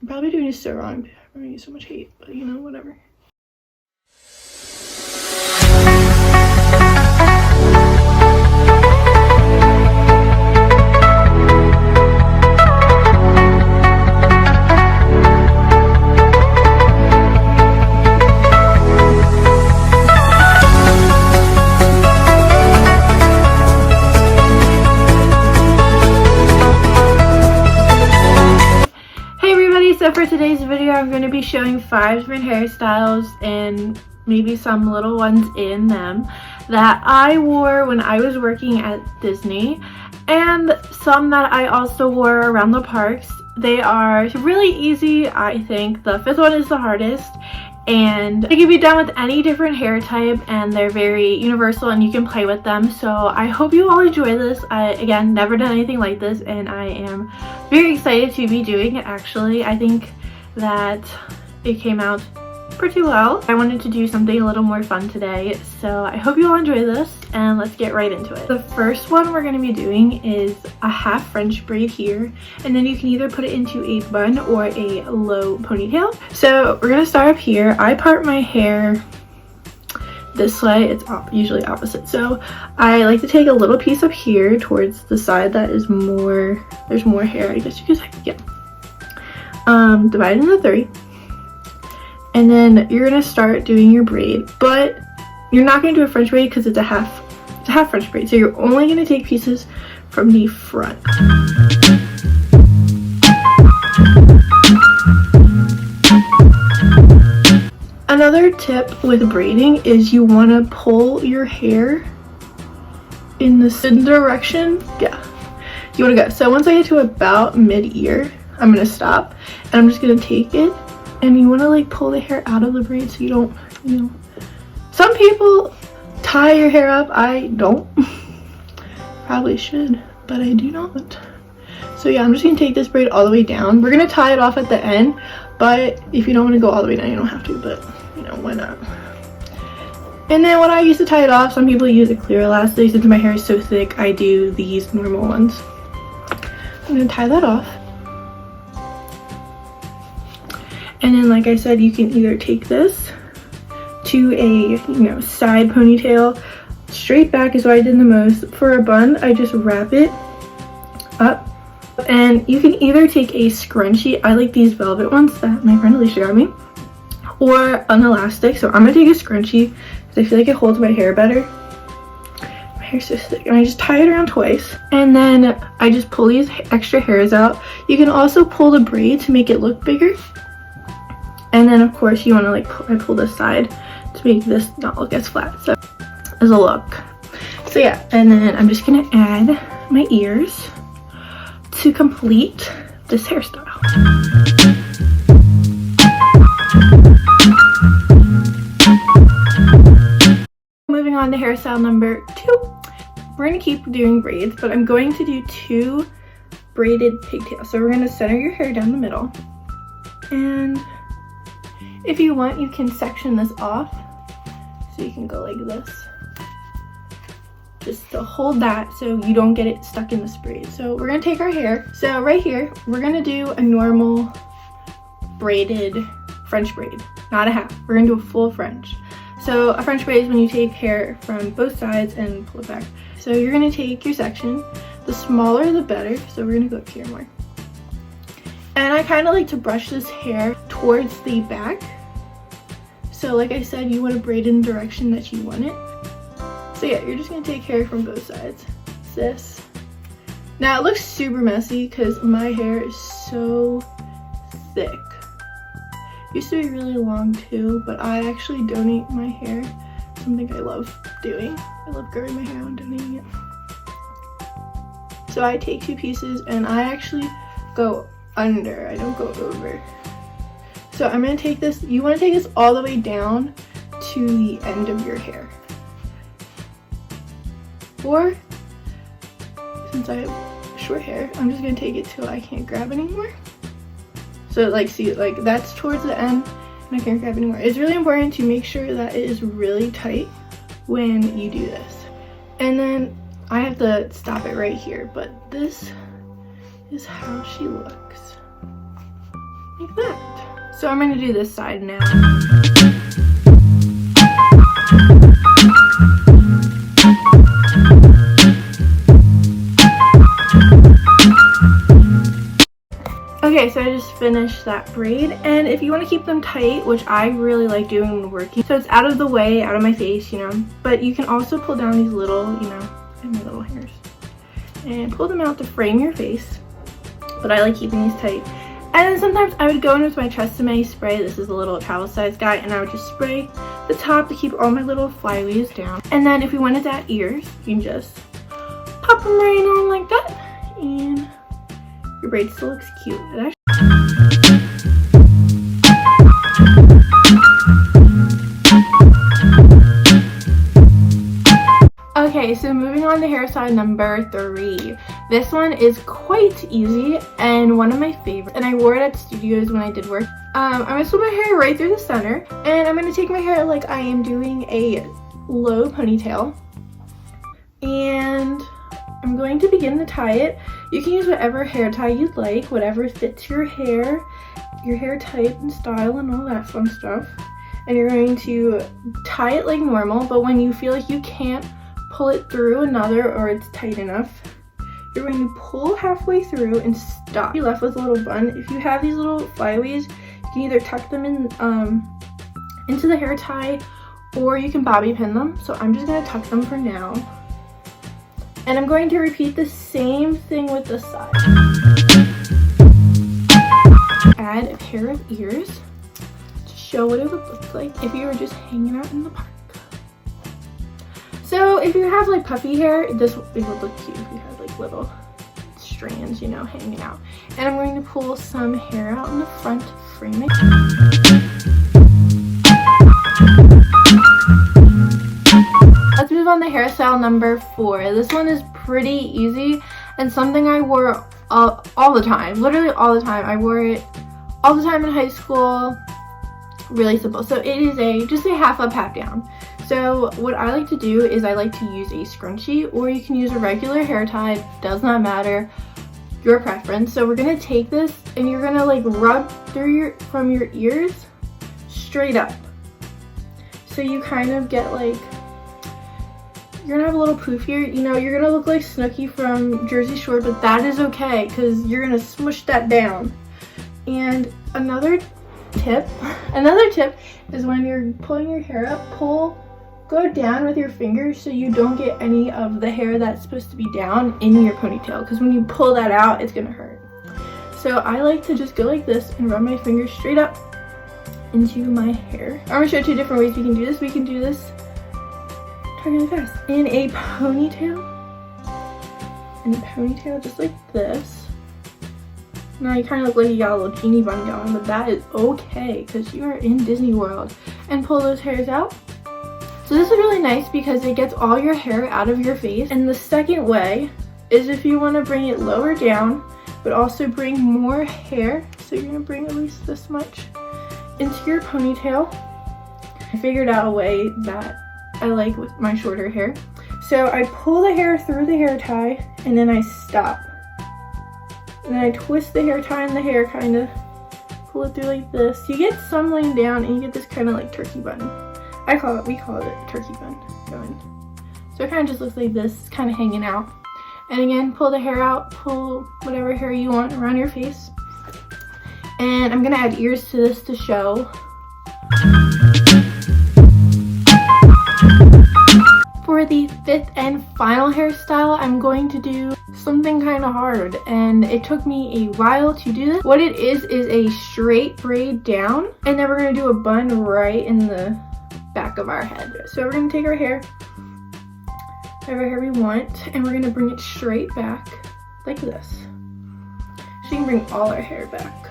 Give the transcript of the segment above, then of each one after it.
I'm probably doing it so wrong. I'm gonna get so much hate, but you know, whatever. So for today's video, I'm going to be showing 5 different hairstyles and maybe some little ones in them that I wore when I was working at Disney, and some that I also wore around the parks. They are really easy. I think the 5th one is the hardest, and they can be done with any different hair type, and they're very universal and you can play with them. So I hope you all enjoy this. I, again, never done anything like this, and I am very excited to be doing it. Actually, I think that it came out pretty well. I wanted to do something a little more fun today, so I hope you all enjoy this, and let's get right into it. The first one we're going to be doing is a half French braid here, and then you can either put it into a bun or a low ponytail. So we're going to start up here. I part my hair this way. It's usually opposite, so I like to take a little piece up here towards the side that is more, there's more hair, I guess you could say. Yeah. Divide into 3. And then you're gonna start doing your braid, but you're not gonna do a French braid because it's a half French braid. So you're only gonna take pieces from the front. Another tip with braiding is you wanna pull your hair in the same direction. Yeah, you wanna go. So once I get to about mid-ear, I'm gonna stop and I'm just gonna take it. And you want to like pull the hair out of the braid so you don't, you know, some people tie your hair up. I don't. Probably should, but I do not. So yeah, I'm just gonna take this braid all the way down. We're gonna tie it off at the end, but if you don't want to go all the way down, you don't have to, but you know, why not? And then when I used to tie it off, some people use a clear elastic. Since my hair is so thick, I do these normal ones. I'm gonna tie that off. And then, like I said, you can either take this to a, you know, side ponytail. Straight back is what I did the most. For a bun, I just wrap it up. And you can either take a scrunchie. I like these velvet ones that my friend Alicia got me. Or an elastic. So I'm going to take a scrunchie because I feel like it holds my hair better. My hair's so thick. And I just tie it around twice. And then I just pull these extra hairs out. You can also pull the braid to make it look bigger. And then of course you want to like pull this side to make this not look as flat, so as a look. So yeah, and then I'm just gonna add my ears to complete this hairstyle. Moving on to hairstyle number 2. We're gonna keep doing braids, but I'm going to do 2 braided pigtails. So we're gonna center your hair down the middle, and if you want, you can section this off, so you can go like this, just to hold that so you don't get it stuck in this braid. So we're gonna take our hair. So right here, we're gonna do a normal braided French braid, not a half. We're gonna do a full French. So a French braid is when you take hair from both sides and pull it back. So you're gonna take your section. The smaller, the better. So we're gonna go up here more. And I kind of like to brush this hair towards the back. So like I said, you want to braid in the direction that you want it. So yeah, you're just going to take hair from both sides. This. Now it looks super messy because my hair is so thick. It used to be really long too, but I actually donate my hair. Something I love doing. I love growing my hair and donating it. So I take 2 pieces and I actually go under. I don't go over. So I'm going to take this, you want to take this all the way down to the end of your hair. Or, since I have short hair, I'm just going to take it till I can't grab anymore. So like, see, like that's towards the end and I can't grab anymore. It's really important to make sure that it is really tight when you do this. And then I have to stop it right here, but this is how she looks. like that. So I'm going to do this side now. Okay, so I just finished that braid, and if you want to keep them tight, which I really like doing when working, so it's out of the way, out of my face, you know, but you can also pull down these little, you know, and my little hairs, and pull them out to frame your face, but I like keeping these tight. And then sometimes I would go in with my Tresemme spray. This is a little travel size guy, and I would just spray the top to keep all my little flyaways down. And then if we wanted to add ears, you can just pop them right on like that, and your braid still looks cute. Okay, so moving on to hairstyle number 3. This one is quite easy and one of my favorites, and I wore it at studios when I did work. I'm going to split my hair right through the center, and I'm going to take my hair like I am doing a low ponytail, and I'm going to begin to tie it. You can use whatever hair tie you'd like, whatever fits your hair type and style and all that fun stuff. And you're going to tie it like normal, but when you feel like you can't pull it through another or it's tight enough, you're going to pull halfway through and stop. You're left with a little bun. If you have these little flyaways, you can either tuck them in into the hair tie, or you can bobby pin them. So I'm just going to tuck them for now. And I'm going to repeat the same thing with this side. Add a pair of ears to show what it would look like if you were just hanging out in the park. So if you have like puffy hair, it would look cute if you had like little strands, you know, hanging out. And I'm going to pull some hair out in the front to frame it. Let's move on to hairstyle number 4. This one is pretty easy and something I wore all the time, literally all the time. I wore it all the time in high school. Really simple. So it is just a half up, half down. So what I like to do is I like to use a scrunchie, or you can use a regular hair tie, does not matter, your preference. So we're gonna take this and you're gonna like rub through from your ears straight up. So you kind of get like, you're gonna have a little poof here, you know, you're gonna look like Snooki from Jersey Shore, but that is okay because you're gonna smush that down. And another tip is when you're pulling your hair up, go down with your fingers so you don't get any of the hair that's supposed to be down in your ponytail, because when you pull that out, it's gonna hurt. So I like to just go like this and run my fingers straight up into my hair. I'm gonna show you 2 different ways we can do this. We can do this really fast in a ponytail, just like this. Now you kind of look like you got a little genie bun going, but that is okay because you are in Disney World. And pull those hairs out. So this is really nice because it gets all your hair out of your face. And the second way is if you want to bring it lower down, but also bring more hair. So you're going to bring at least this much into your ponytail. I figured out a way that I like with my shorter hair. So I pull the hair through the hair tie and then I stop. And then I twist the hair tie in the hair, kind of pull it through like this. You get some laying down and you get this kind of like turkey bun. We call it a turkey bun going. So it kind of just looks like this, kind of hanging out. And again, pull the hair out, pull whatever hair you want around your face. And I'm gonna add ears to this to show. For the 5th and final hairstyle, I'm going to do something kind of hard, and it took me a while to do this. What it is a straight braid down, and then we're going to do a bun right in the back of our head. So we're going to take our hair, whatever hair we want, and we're going to bring it straight back like this. So you can bring all our hair back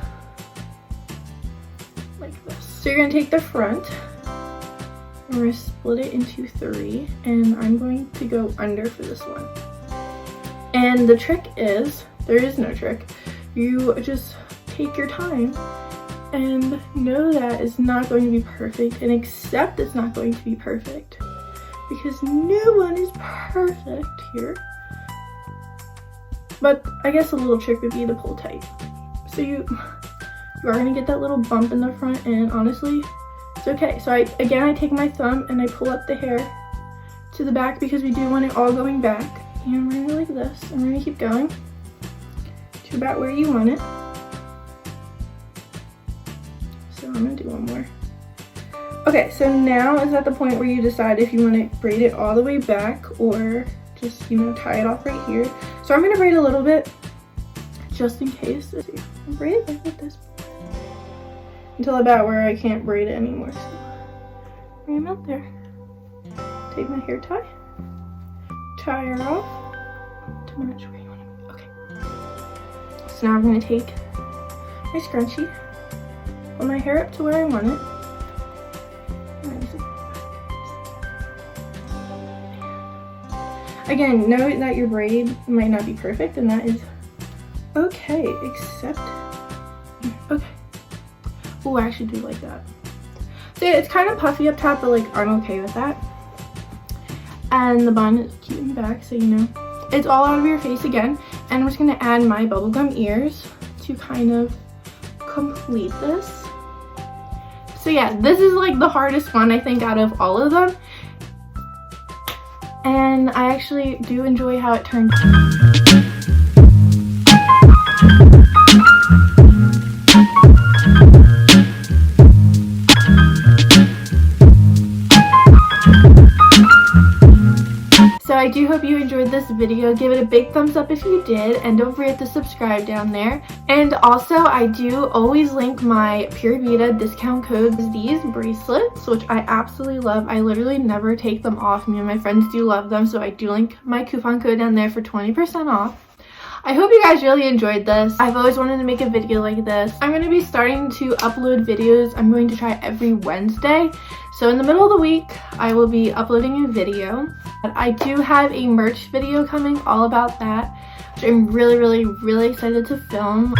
like this. So you're going to take the front, and we're going to split it into 3, and I'm going to go under for this one. And the trick is, there is no trick, you just take your time and know that it's not going to be perfect, and accept it's not going to be perfect, because no one is perfect here. But I guess a little trick would be to pull tight. So you You are going to get that little bump in the front, and honestly, it's okay. So I take my thumb and I pull up the hair to the back because we do want it all going back. And we're going to go like this, and we're going to keep going to about where you want it. So I'm going to do one more. Okay, so now is at the point where you decide if you want to braid it all the way back or just, you know, tie it off right here. So I'm going to braid a little bit just in case. Braid it back like this until about where I can't braid it anymore. So bring them out there. Take my hair tie, tie her off to match where you want to be. Okay. So now I'm going to take my scrunchie, pull my hair up to where I want it. Again, know that your braid might not be perfect, and that is okay, except, okay. Oh, I actually do like that. So yeah, it's kind of puffy up top, but like, I'm okay with that. And the bun is cute in the back, so you know. It's all out of your face again, and I'm just gonna add my bubblegum ears to kind of complete this. So yeah, this is like the hardest one, I think, out of all of them. And I actually do enjoy how it turns out. So I do hope you enjoyed this video. Give it a big thumbs up if you did, and don't forget to subscribe down there. And also, I do always link my Pure Vita discount codes, these bracelets, which I absolutely love. I literally never take them off. Me and my friends do love them, so I do link my coupon code down there for 20% off. I hope you guys really enjoyed this. I've always wanted to make a video like this. I'm going to be starting to upload videos. I'm going to try every Wednesday. So in the middle of the week, I will be uploading a video. I do have a merch video coming all about that, which I'm really excited to film.